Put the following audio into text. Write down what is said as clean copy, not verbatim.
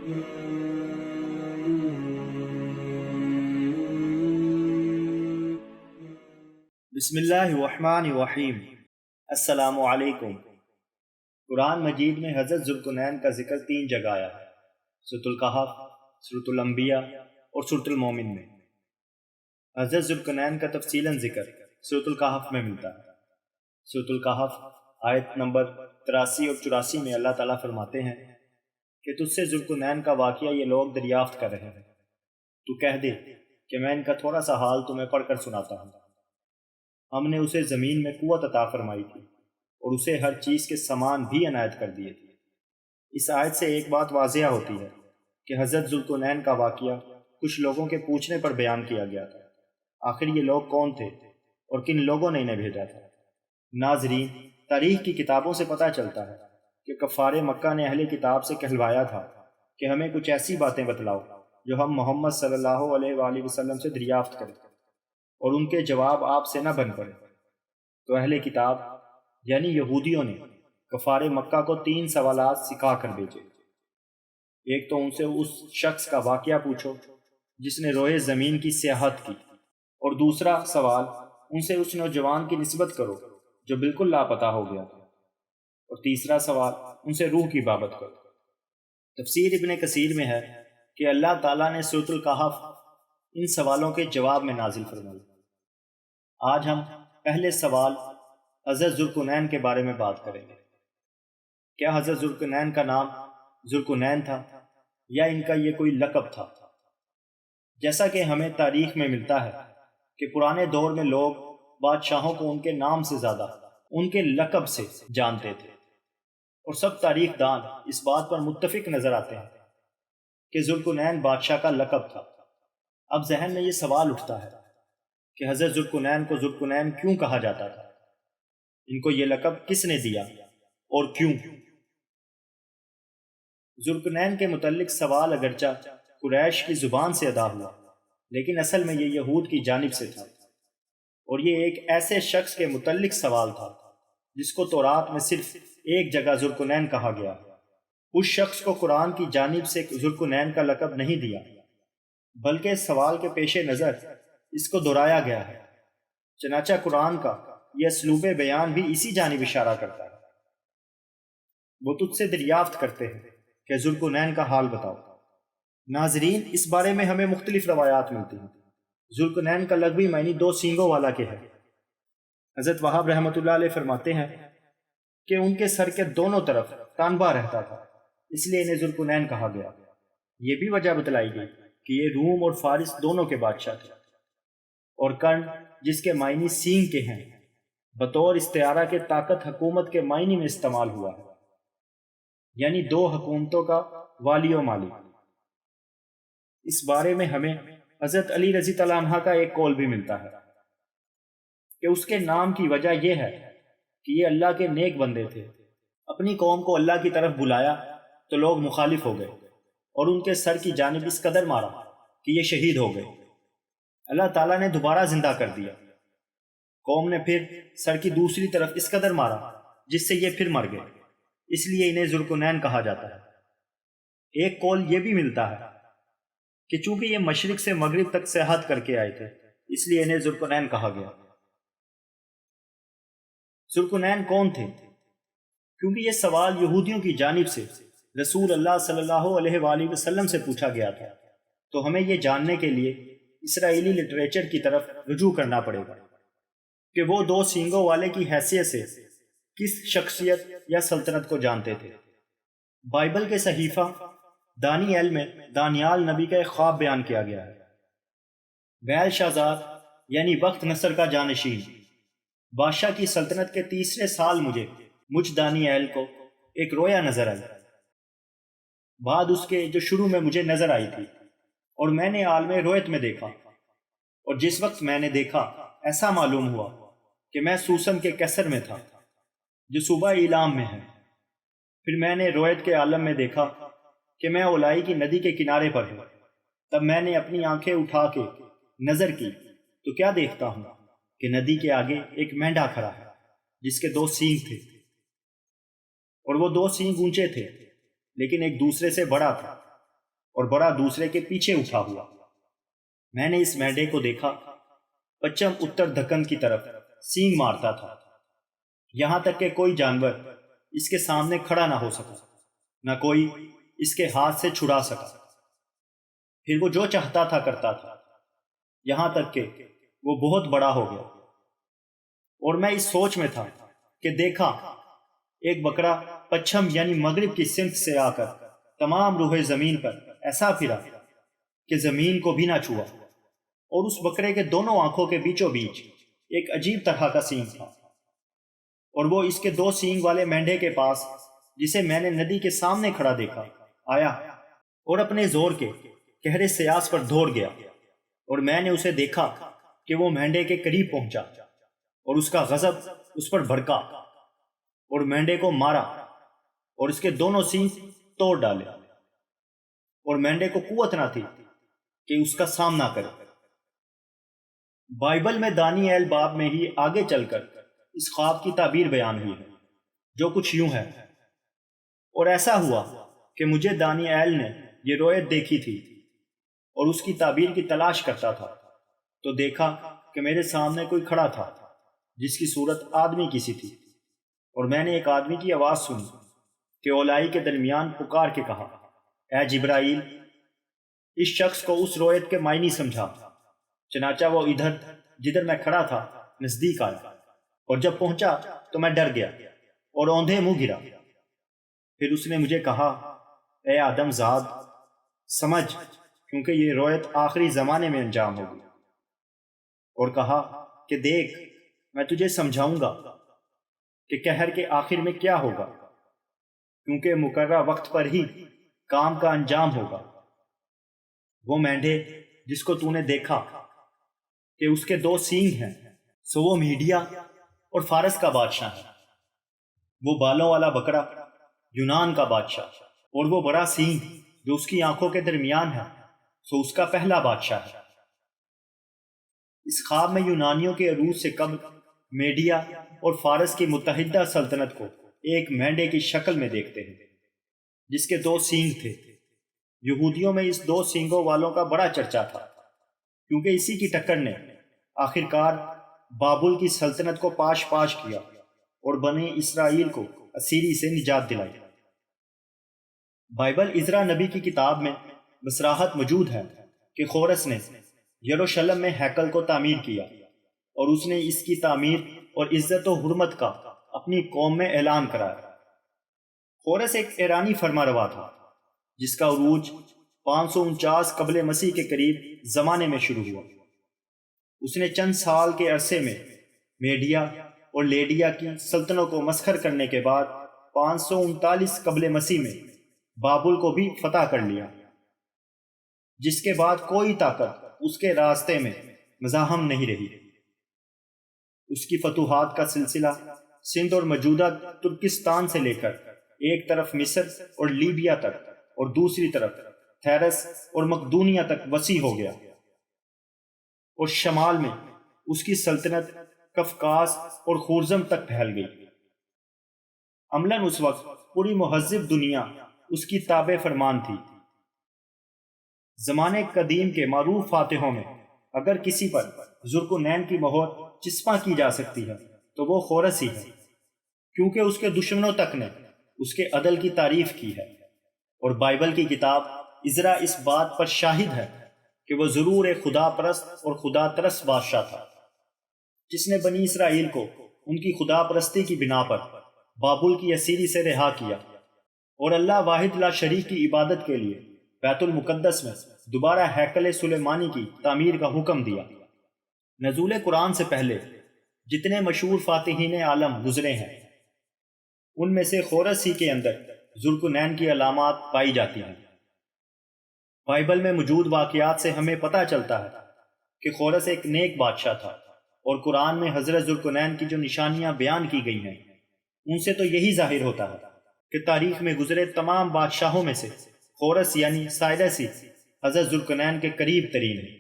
بسم اللہ الرحمن الرحیم۔ السلام علیکم۔ قرآن مجید میں حضرت ذوالقرنین کا ذکر 3 جگہ آیا ہے، سورۃ الکہف، سورۃ الانبیاء اور سورۃ المومن میں۔ حضرت ذوالقرنین کا تفصیلاً ذکر سورۃ الکہف میں ملتا ہے۔ سورۃ الکہف آیت نمبر 83 اور 84 میں اللہ تعالیٰ فرماتے ہیں کہ تجھ سے ذوالقرنین کا واقعہ یہ لوگ دریافت کر رہے ہیں، تو کہہ دے کہ میں ان کا تھوڑا سا حال تمہیں پڑھ کر سناتا ہوں۔ ہم نے اسے زمین میں قوت عطا فرمائی تھی اور اسے ہر چیز کے سامان بھی عنایت کر دیے تھے۔ اس آیت سے ایک بات واضح ہوتی ہے کہ حضرت ذوالقرنین کا واقعہ کچھ لوگوں کے پوچھنے پر بیان کیا گیا تھا۔ آخر یہ لوگ کون تھے اور کن لوگوں نے انہیں بھیجا تھا؟ ناظرین، تاریخ کی کتابوں سے پتہ چلتا ہے کہ کفار مکہ نے اہل کتاب سے کہلوایا تھا کہ ہمیں کچھ ایسی باتیں بتلاؤ جو ہم محمد صلی اللہ علیہ وآلہ وسلم سے دریافت کریں اور ان کے جواب آپ سے نہ بن پڑے۔ تو اہل کتاب یعنی یہودیوں نے کفار مکہ کو 3 سوالات سکھا کر بھیجے۔ ایک تو ان سے اس شخص کا واقعہ پوچھو جس نے روئے زمین کی سیاحت کی، اور دوسرا سوال ان سے اس نوجوان کی نسبت کرو جو بالکل لاپتہ ہو گیا تھا، اور تیسرا سوال ان سے روح کی بابت کرو۔ تفسیر ابن کثیر میں ہے کہ اللہ تعالیٰ نے سورۃ الکہف ان سوالوں کے جواب میں نازل فرمائی۔ آج ہم پہلے سوال حضرت ذوالقرنین کے بارے میں بات کریں گے۔ کیا حضرت ذوالقرنین کا نام ذوالقرنین تھا یا ان کا یہ کوئی لقب تھا؟ جیسا کہ ہمیں تاریخ میں ملتا ہے کہ پرانے دور میں لوگ بادشاہوں کو ان کے نام سے زیادہ ان کے لقب سے جانتے تھے، اور سب تاریخ دان اس بات پر متفق نظر آتے ہیں کہ ذوالقرنین بادشاہ کا لقب تھا۔ اب ذہن میں یہ سوال اٹھتا ہے کہ حضرت ذوالقرنین کو ذوالقرنین کیوں کہا جاتا تھا؟ ان کو یہ لقب کس نے دیا اور کیوں؟ ذوالقرنین کے متعلق سوال اگرچہ قریش کی زبان سے ادا ہوا، لیکن اصل میں یہ یہود کی جانب سے تھا، اور یہ ایک ایسے شخص کے متعلق سوال تھا جس کو تورات میں صرف ایک جگہ ذوالقرنین کہا گیا۔ اس شخص کو قرآن کی جانب سے ذوالقرنین کا لقب نہیں دیا، بلکہ سوال کے پیش نظر اس کو دہرایا گیا ہے۔ چنانچہ قرآن کا یہ اسلوب بیان بھی اسی جانب اشارہ کرتا ہے۔ وہ تجھ سے دریافت کرتے ہیں کہ ذوالقرنین کا حال بتاؤ۔ ناظرین، اس بارے میں ہمیں مختلف روایات ملتی ہیں۔ ذوالقرنین کا لقبی معنی 2 سینگوں والا کے ہے۔ حضرت وہاب رحمۃ اللہ علیہ فرماتے ہیں کہ ان کے سر کے دونوں طرف تانبا رہتا تھا، اس لیے انہیں ذوالقرنین کہا گیا۔ یہ بھی وجہ بتلائی گئی کہ یہ روم اور فارس دونوں کے بادشاہ تھے، اور کرن جس کے معنی سینگ کے ہیں بطور استعارہ کے طاقت حکومت کے معنی میں استعمال ہوا ہے، یعنی 2 حکومتوں کا والی و مالک۔ اس بارے میں ہمیں حضرت علی رضی اللہ عنہ کا ایک قول بھی ملتا ہے کہ اس کے نام کی وجہ یہ ہے کہ یہ اللہ کے نیک بندے تھے۔ اپنی قوم کو اللہ کی طرف بلایا تو لوگ مخالف ہو گئے اور ان کے سر کی جانب اس قدر مارا کہ یہ شہید ہو گئے۔ اللہ تعالیٰ نے دوبارہ زندہ کر دیا۔ قوم نے پھر سر کی دوسری طرف اس قدر مارا جس سے یہ پھر مر گئے، اس لیے انہیں ذوالقرنین کہا جاتا ہے۔ ایک قول یہ بھی ملتا ہے کہ چونکہ یہ مشرق سے مغرب تک سیاحت کر کے آئے تھے، اس لیے انہیں ذوالقرنین کہا گیا۔ ذوالقرنین کون تھے؟ کیونکہ یہ سوال یہودیوں کی جانب سے رسول اللہ صلی اللہ علیہ وآلہ وسلم سے پوچھا گیا تھا، تو ہمیں یہ جاننے کے لیے اسرائیلی لٹریچر کی طرف رجوع کرنا پڑے گا کہ وہ 2 سینگوں والے کی حیثیت سے کس شخصیت یا سلطنت کو جانتے تھے۔ بائبل کے صحیفہ دانیال میں دانیال نبی کا ایک خواب بیان کیا گیا ہے۔ بیل شازار یعنی وقت نصر کا جانشین بادشاہ کی سلطنت کے 3 سال مجھ دانیال کو ایک رویا نظر آئی، بعد اس کے جو شروع میں مجھے نظر آئی تھی، اور میں نے عالم رویت میں دیکھا، اور جس وقت میں نے دیکھا ایسا معلوم ہوا کہ میں سوسن کے کیسر میں تھا جو صوبہ ایلام میں ہے۔ پھر میں نے رویت کے عالم میں دیکھا کہ میں اولائی کی ندی کے کنارے پر ہوں۔ تب میں نے اپنی آنکھیں اٹھا کے نظر کی تو کیا دیکھتا ہوں کہ ندی کے آگے ایک مینڈا کھڑا ہے جس کے 2 سینگ تھے، اور وہ 2 سینگ اونچے تھے لیکن ایک دوسرے سے بڑا تھا، اور بڑا دوسرے کے پیچھے اٹھا ہوا۔ میں نے اس مینڈے کو دیکھا، پچھم اتر دکن کی طرف سینگ مارتا تھا، یہاں تک کہ کوئی جانور اس کے سامنے کھڑا نہ ہو سکا، نہ کوئی اس کے ہاتھ سے چھڑا سکا۔ پھر وہ جو چاہتا تھا کرتا تھا، یہاں تک کہ وہ بہت بڑا ہو گیا۔ اور میں اس سوچ میں تھا کہ دیکھا ایک بکرا پچھم یعنی مغرب کی سمت سے آ کر تمام روح زمین پر ایسا پھرا کہ زمین کو بھی نہ چھوا، اور اس بکرے کے دونوں آنکھوں کے بیچوں بیچ ایک عجیب طرح کا سینگ تھا، اور وہ اس کے 2 سینگ والے مینڈے کے پاس، جسے میں نے ندی کے سامنے کھڑا دیکھا، آیا اور اپنے زور کے گہرے سیاس پر دوڑ گیا، اور میں نے اسے دیکھا کہ وہ مینڈے کے قریب پہنچا اور اس کا غضب اس پر بھڑکا اور مینڈے کو مارا اور اس کے دونوں سینگ توڑ ڈالے، اور مینڈے کو قوت نہ تھی کہ اس کا سامنا کرے۔ بائبل میں دانیئیل باب میں ہی آگے چل کر اس خواب کی تعبیر بیان ہوئی ہے، جو کچھ یوں ہے: اور ایسا ہوا کہ مجھے دانیئیل نے یہ رویت دیکھی تھی اور اس کی تعبیر کی تلاش کرتا تھا، تو دیکھا کہ میرے سامنے کوئی کھڑا تھا جس کی صورت آدمی کی سی تھی، اور میں نے ایک آدمی کی آواز سنی کہ اولائی کے درمیان پکار کے کہا: اے جبرائیل، اس شخص کو اس رویت کے معنی سمجھا۔ چنانچہ وہ ادھر جدھر میں کھڑا تھا نزدیک آیا، اور جب پہنچا تو میں ڈر گیا اور اوندھے منہ گرا۔ پھر اس نے مجھے کہا: اے آدم زاد، سمجھ، کیونکہ یہ رویت آخری زمانے میں انجام ہوگی، اور کہا کہ دیکھ، میں تجھے سمجھاؤں گا کہ قہر کے آخر میں کیا ہوگا، کیونکہ مقررہ وقت پر ہی کام کا انجام ہوگا۔ وہ مینڈے جس کو تو نے دیکھا کہ اس کے 2 سینگ ہیں، سو وہ میڈیا اور فارس کا بادشاہ ہے۔ وہ بالوں والا بکرا یونان کا بادشاہ، اور وہ بڑا سینگ جو اس کی آنکھوں کے درمیان ہے، سو اس کا پہلا بادشاہ ہے۔ اس خواب میں یونانیوں کے عروج سے قبل میڈیا اور فارس کی متحدہ سلطنت کو ایک مینڈے کی شکل میں دیکھتے ہیں، جس کے 2 سینگ تھے۔ یہودیوں میں اس 2 سینگوں والوں کا بڑا چرچا تھا، کیونکہ اسی کی ٹکر نے آخرکار بابل کی سلطنت کو پاش کیا اور بنی اسرائیل کو اسیری سے نجات دلائی۔ بائبل عزرا نبی کی کتاب میں بصراحت موجود ہے کہ خورس نے یروشلم میں ہیکل کو تعمیر کیا، اور اس نے اس کی تعمیر اور عزت و حرمت کا اپنی قوم میں اعلان کرایا۔ خورس ایک ایرانی فرمانروا تھا جس کا عروج 549 قبل مسیح کے قریب زمانے میں شروع ہوا۔ اس نے چند سال کے عرصے میں میڈیا اور لیڈیا کی سلطنتوں کو مسخر کرنے کے بعد 539 قبل مسیح میں بابل کو بھی فتح کر لیا، جس کے بعد کوئی طاقت اس کے راستے میں مزاحم نہیں رہی۔ اس کی فتوحات کا سلسلہ سندھ اور موجودہ ترکستان سے لے کر ایک طرف مصر اور لیبیا تک اور دوسری طرف تھیرس اور مقدونیہ تک وسیع ہو گیا، اور شمال میں اس کی سلطنت کفکاس اور خورزم تک پھیل گئی۔ عملاً اس وقت پوری مہذب دنیا اس کی تابع فرمان تھی۔ زمانے قدیم کے معروف فاتحوں میں اگر کسی پر ذوالقرنین کی مہر چسپاں کی جا سکتی ہے تو وہ خورس ہی ہے، کیونکہ اس کے دشمنوں تک نے اس کے عدل کی تعریف کی ہے، اور بائبل کی کتاب عزرا اس بات پر شاہد ہے کہ وہ ضرور ایک خدا پرست اور خدا ترس بادشاہ تھا، جس نے بنی اسرائیل کو ان کی خدا پرستی کی بنا پر بابل کی اسیری سے رہا کیا، اور اللہ واحد لا شریک کی عبادت کے لیے بیت المقدس میں دوبارہ ہیکل سلیمانی کی تعمیر کا حکم دیا۔ نزول قرآن سے پہلے جتنے مشہور فاتحین عالم گزرے ہیں، ان میں سے خورس ہی کے اندر ذوالقرنین کی علامات پائی جاتی ہیں۔ بائبل میں موجود واقعات سے ہمیں پتہ چلتا ہے کہ خورس ایک نیک بادشاہ تھا، اور قرآن میں حضرت ذوالقرنین کی جو نشانیاں بیان کی گئی ہیں ان سے تو یہی ظاہر ہوتا ہے کہ تاریخ میں گزرے تمام بادشاہوں میں سے خورس یعنی سائرس ہی حضرت ذوالقرنین کے قریب ترین ہے۔